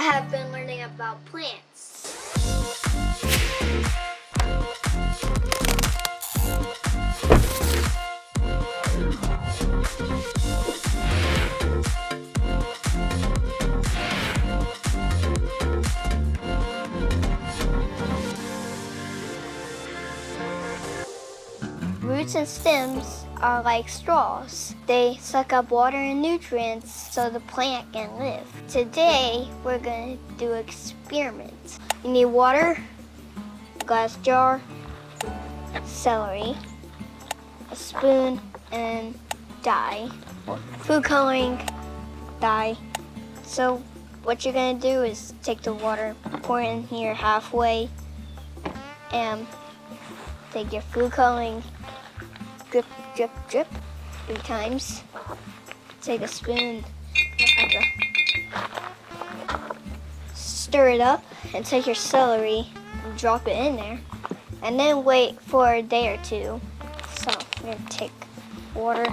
have been learning about plants. Roots and stems are like straws. They suck up water and nutrients so the plant can live. Today, we're going to do experiments. You need water, a glass jar, celery, a spoon, and dye, or food coloring dye. So what you're going to do is take the water, pour it in here halfway, and take your food coloring, drip, drip, drip 3 times. Take a spoon, stir it up, and take your celery and drop it in there. And then wait for a day or 2. So I'm gonna take water.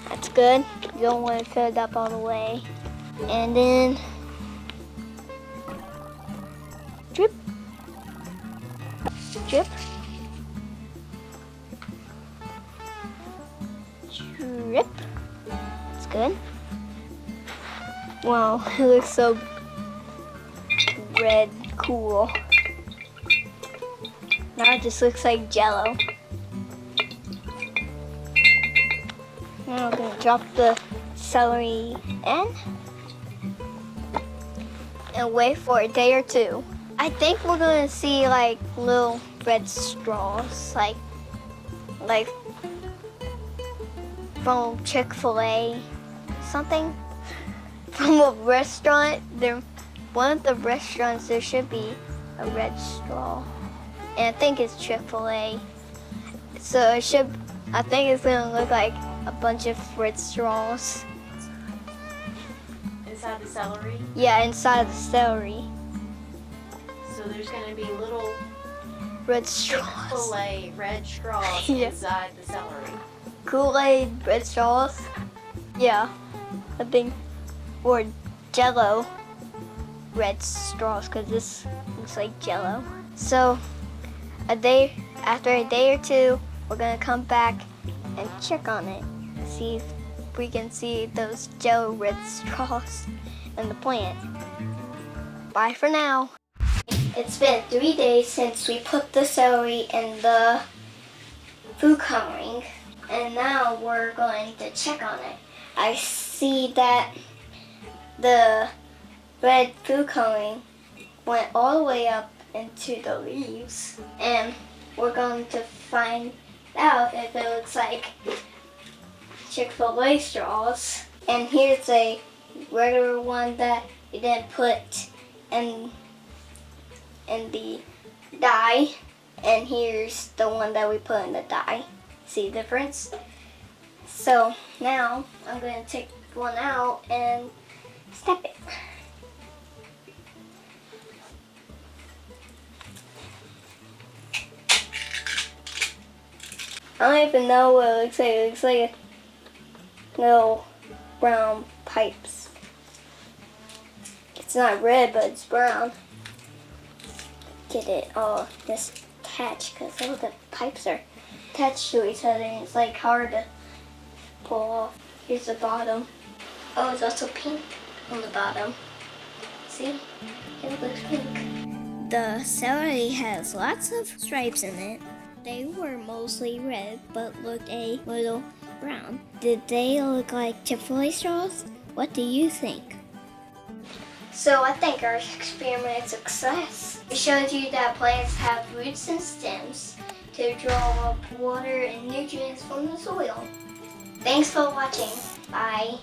That's good. You don't want to fill it up all the way. And then drip, drip, drip. That's good. Wow, it looks so red, cool. Now it just looks like Jello. Now I'm gonna drop the celery in and wait for a day or 2. I think we're gonna see like little red straws, like from Chick-fil-A, something from a restaurant. One of the restaurants there should be a red straw, and I think it's Chick-fil-A. So I think it's gonna look like a bunch of red straws. Inside the celery? Yeah, inside the celery. So there's going to be little Red straws. Chick-fil-A red straws Yeah. inside the celery. Kool-Aid red straws. Yeah, I think, or Jello red straws, because this looks like Jello. So after a day or 2, we're gonna come back and check on it, see if we can see those Jello red straws in the plant. Bye for now. It's been 3 days since we put the celery in the food coloring, and now we're going to check on it. I see that the red food coloring went all the way up into the leaves, and we're going to find out if it looks like Chick-fil-A straws. And here's a regular one that we didn't put in the dye, and here's the one that we put in the dye. See the difference? So now I'm going to take one out and step it. I don't even know what it looks like. It looks like little brown pipes. It's not red, but it's brown. Get it all attached because all the pipes are attached to each other, and it's like hard to pull off. Here's the bottom. Oh, it's also pink on the bottom. See? It looks pink. The celery has lots of stripes in it. They were mostly red, but looked a little brown. Did they look like Chick-fil-A straws? What do you think? So I think our experiment is a success. We showed you that plants have roots and stems to draw up water and nutrients from the soil. Thanks for watching. Bye.